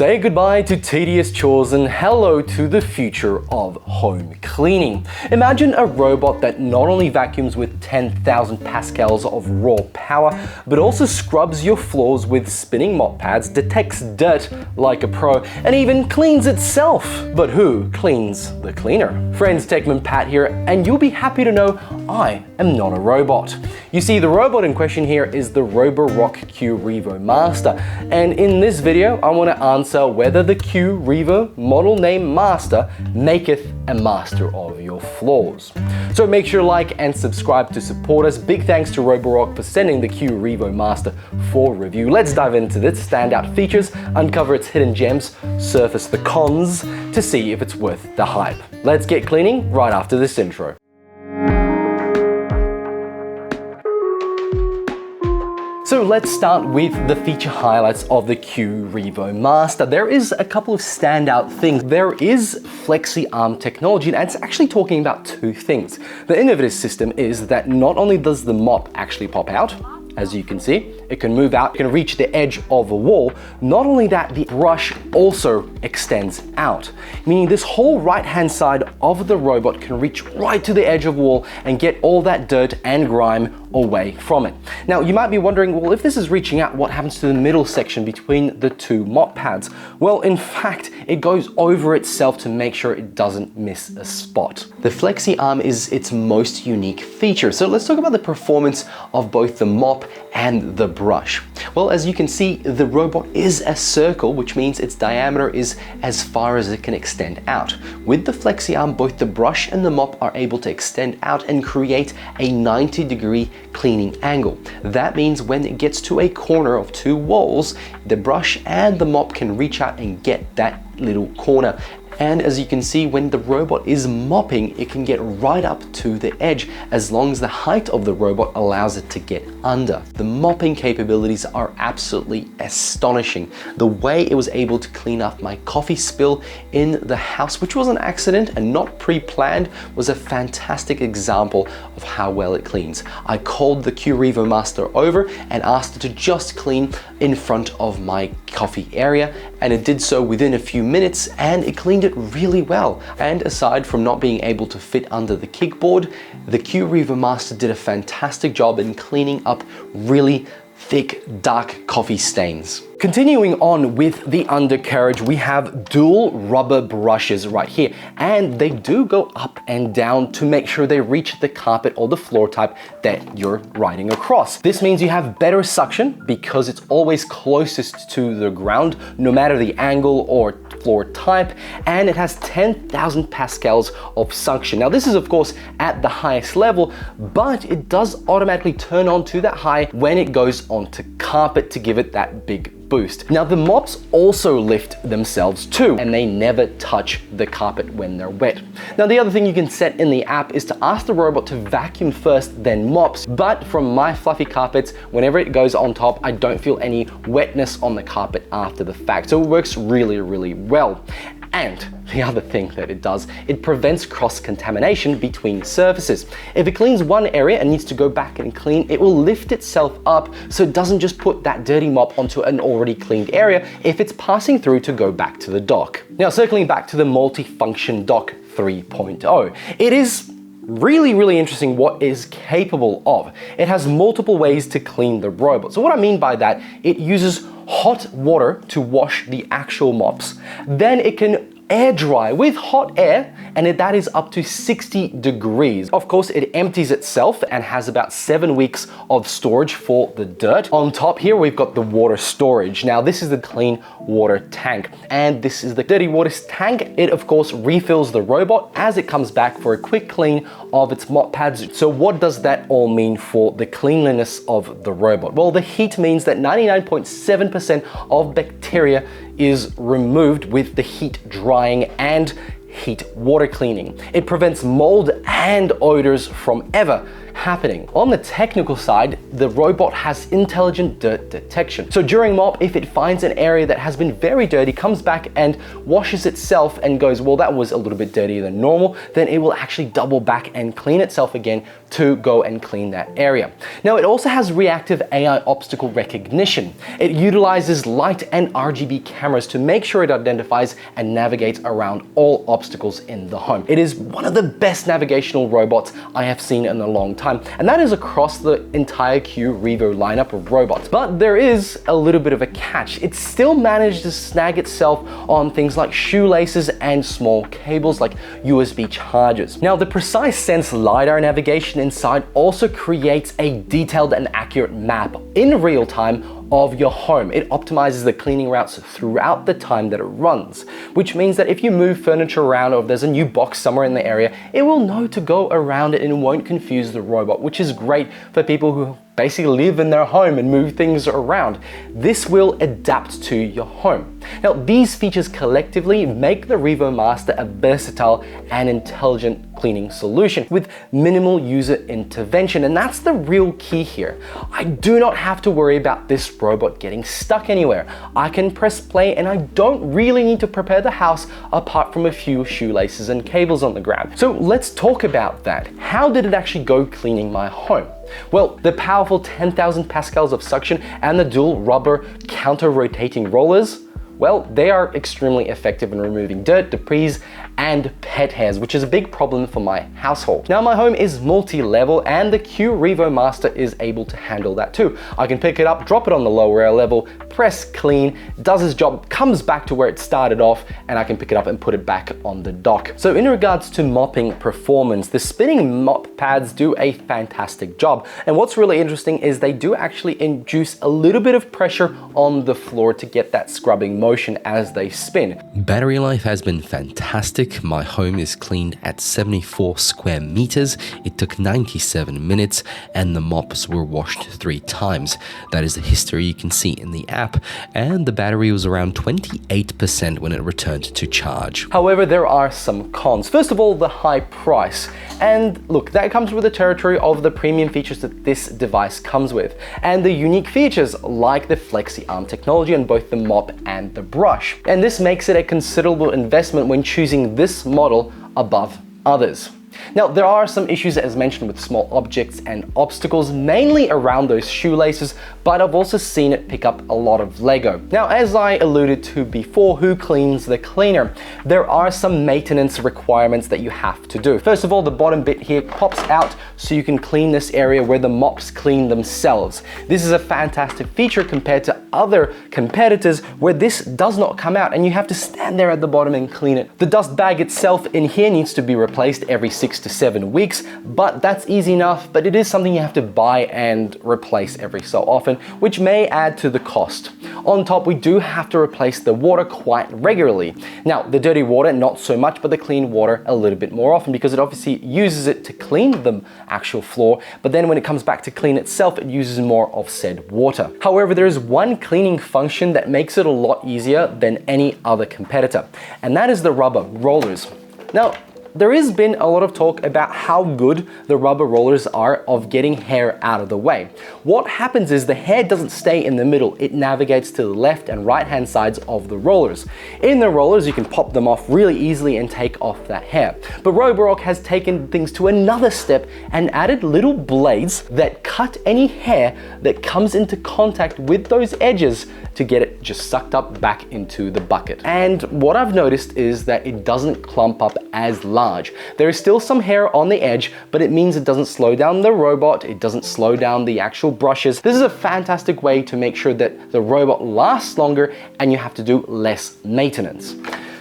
Say goodbye to tedious chores and hello to the future of home cleaning. Imagine a robot that not only vacuums with 10,000 pascals of raw power, but also scrubs your floors with spinning mop pads, detects dirt like a pro, and even cleans itself. But who cleans the cleaner? Friends, TechManPat here, and you'll be happy to know I am not a robot. You see, the robot in question here is the Roborock Q Revo Master, and in this video I want to answer whether the Q Revo model name Master maketh a master of your floors. So make sure to like and subscribe to support us. Big thanks to Roborock for sending the Q Revo Master for review. Let's dive into its standout features, uncover its hidden gems, surface the cons to see if it's worth the hype. Let's get cleaning right after this intro. So let's start with the feature highlights of the Q Revo Master. There is a couple of standout things. There is flexi arm technology, and it's actually talking about two things. The innovative system is that not only does the mop actually pop out, as you can see, it can move out, it can reach the edge of a wall. Not only that, the brush also extends out, meaning this whole right-hand side of the robot can reach right to the edge of the wall and get all that dirt and grime away from it. Now, you might be wondering, well, if this is reaching out, what happens to the middle section between the two mop pads? Well, in fact, it goes over itself to make sure it doesn't miss a spot. The flexi arm is its most unique feature. So let's talk about the performance of both the mop and the brush. Well, as you can see, the robot is a circle, which means its diameter is as far as it can extend out. With the flexi arm, both the brush and the mop are able to extend out and create a 90-degree cleaning angle. That means when it gets to a corner of two walls, the brush and the mop can reach out and get that little corner. And as you can see, when the robot is mopping, it can get right up to the edge as long as the height of the robot allows it to get under. The mopping capabilities are absolutely astonishing. The way it was able to clean up my coffee spill in the house, which was an accident and not pre-planned, was a fantastic example of how well it cleans. I called the Q Revo Master over and asked it to just clean in front of my coffee area, and it did so within a few minutes, and it cleaned it really well. And aside from not being able to fit under the kickboard, the Q Revo Master did a fantastic job in cleaning up really thick, dark coffee stains. Continuing on with the undercarriage, we have dual rubber brushes right here, and they do go up and down to make sure they reach the carpet or the floor type that you're riding across. This means you have better suction because it's always closest to the ground, no matter the angle or floor type, and it has 10,000 pascals of suction. Now, this is of course at the highest level, but it does automatically turn on to that high when it goes onto carpet to give it that big boost. Now, the mops also lift themselves too, and they never touch the carpet when they're wet. Now, the other thing you can set in the app is to ask the robot to vacuum first, then mops. But from my fluffy carpets, whenever it goes on top, I don't feel any wetness on the carpet after the fact. So it works really, really well. And the other thing that it does, it prevents cross-contamination between surfaces. If it cleans one area and needs to go back and clean, it will lift itself up so it doesn't just put that dirty mop onto an already cleaned area if it's passing through to go back to the dock. Now, circling back to the multi-function dock 3.0, it is really interesting what it is capable of. It has multiple ways to clean the robot. So what I mean by that, it uses hot water to wash the actual mops. Then it can air dry with hot air, and that is up to 60 degrees. Of course, it empties itself and has about 7 weeks of storage for the dirt. On top here, we've got the water storage. Now, this is the clean water tank, and this is the dirty water tank. It, of course, refills the robot as it comes back for a quick clean of its mop pads. So what does that all mean for the cleanliness of the robot? Well, the heat means that 99.7% of bacteria is removed with the heat drying and heat water cleaning. It prevents mold and odors from ever happening. On the technical side, the robot has intelligent dirt detection. So during mop, if it finds an area that has been very dirty, comes back and washes itself and goes, well, that was a little bit dirtier than normal, then it will actually double back and clean itself again to go and clean that area. Now, it also has reactive AI obstacle recognition. It utilizes light and RGB cameras to make sure it identifies and navigates around all obstacles in the home. It is one of the best navigational robots I have seen in a long time, and that is across the entire Q Revo lineup of robots. But there is a little bit of a catch. It still managed to snag itself on things like shoelaces and small cables like USB chargers. Now, the Precise Sense LiDAR navigation inside also creates a detailed and accurate map in real time of your home. It optimizes the cleaning routes throughout the time that it runs, which means that if you move furniture around or if there's a new box somewhere in the area, it will know to go around it and it won't confuse the robot, which is great for people who basically live in their home and move things around. This will adapt to your home. Now, these features collectively make the Revo Master a versatile and intelligent cleaning solution with minimal user intervention, and that's the real key here. I do not have to worry about this robot getting stuck anywhere. I can press play and I don't really need to prepare the house apart from a few shoelaces and cables on the ground. So let's talk about that. How did it actually go cleaning my home? Well, the powerful 10,000 pascals of suction and the dual rubber counter-rotating rollers, well, they are extremely effective in removing dirt, debris, and pet hairs, which is a big problem for my household. Now, my home is multi-level and the Q Revo Master is able to handle that too. I can pick it up, drop it on the lower level, press clean, does its job, comes back to where it started off, and I can pick it up and put it back on the dock. So in regards to mopping performance, the spinning mop pads do a fantastic job. And what's really interesting is they do actually induce a little bit of pressure on the floor to get that scrubbing motion as they spin. Battery life has been fantastic. My home is cleaned at 74 square meters. It took 97 minutes and the mops were washed 3 times. That is the history you can see in the app, and the battery was around 28% when it returned to charge. However, there are some cons. First of all, the high price. And look, that comes with the territory of the premium features that this device comes with, and the unique features like the flexi arm technology on both the mop and the brush. And this makes it a considerable investment when choosing this model above others. Now, there are some issues, as mentioned, with small objects and obstacles, mainly around those shoelaces, but I've also seen it pick up a lot of Lego. Now, as I alluded to before, who cleans the cleaner? There are some maintenance requirements that you have to do. First of all, the bottom bit here pops out so you can clean this area where the mops clean themselves. This is a fantastic feature compared to other competitors where this does not come out and you have to stand there at the bottom and clean it. The dust bag itself in here needs to be replaced every 6 to 7 weeks, but that's easy enough, but it is something you have to buy and replace every so often, which may add to the cost. On top, we do have to replace the water quite regularly. Now, the dirty water, not so much, but the clean water a little bit more often because it obviously uses it to clean the actual floor, but then when it comes back to clean itself, it uses more of said water. However, there is one cleaning function that makes it a lot easier than any other competitor, and that is the rubber rollers. Now, there has been a lot of talk about how good the rubber rollers are of getting hair out of the way. What happens is the hair doesn't stay in the middle, it navigates to the left and right hand sides of the rollers. In the rollers, you can pop them off really easily and take off that hair. But Roborock has taken things to another step and added little blades that cut any hair that comes into contact with those edges to get it just sucked up back into the bucket. And what I've noticed is that it doesn't clump up as large. There is still some hair on the edge, but it means it doesn't slow down the robot, it doesn't slow down the actual brushes. This is a fantastic way to make sure that the robot lasts longer and you have to do less maintenance.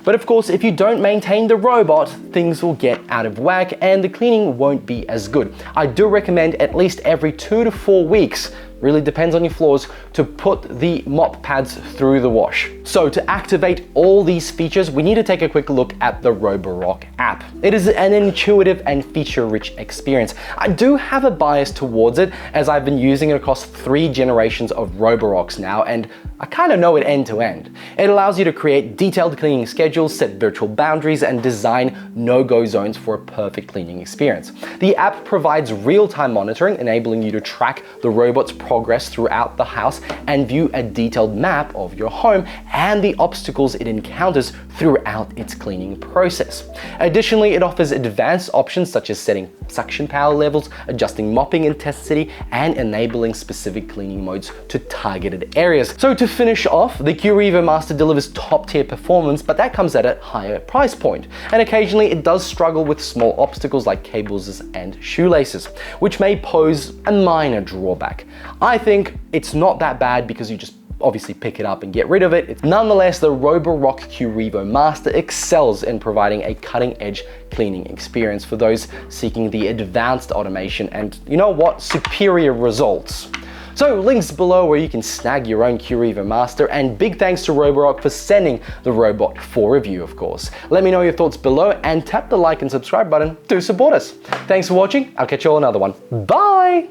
But of course, if you don't maintain the robot, things will get out of whack and the cleaning won't be as good. I do recommend at least every 2 to 4 weeks really depends on your floors, to put the mop pads through the wash. So to activate all these features, we need to take a quick look at the Roborock app. It is an intuitive and feature-rich experience. I do have a bias towards it, as I've been using it across 3 generations of Roborocks now, and I kind of know it end to end. It allows you to create detailed cleaning schedules, set virtual boundaries, and design no-go zones for a perfect cleaning experience. The app provides real-time monitoring, enabling you to track the robot's progress throughout the house and view a detailed map of your home and the obstacles it encounters throughout its cleaning process. Additionally, it offers advanced options such as setting suction power levels, adjusting mopping intensity, and enabling specific cleaning modes to targeted areas. So to finish off, the Revo Master delivers top-tier performance, but that comes at a higher price point. And occasionally it does struggle with small obstacles like cables and shoelaces, which may pose a minor drawback. I think it's not that bad because you just obviously pick it up and get rid of it. Nonetheless, the Roborock Revo Master excels in providing a cutting-edge cleaning experience for those seeking the advanced automation and, you know what, superior results. So links below where you can snag your own Revo Master, and big thanks to Roborock for sending the robot for review, of course. Let me know your thoughts below and tap the like and subscribe button to support us. Thanks for watching. I'll catch you all another one. Bye!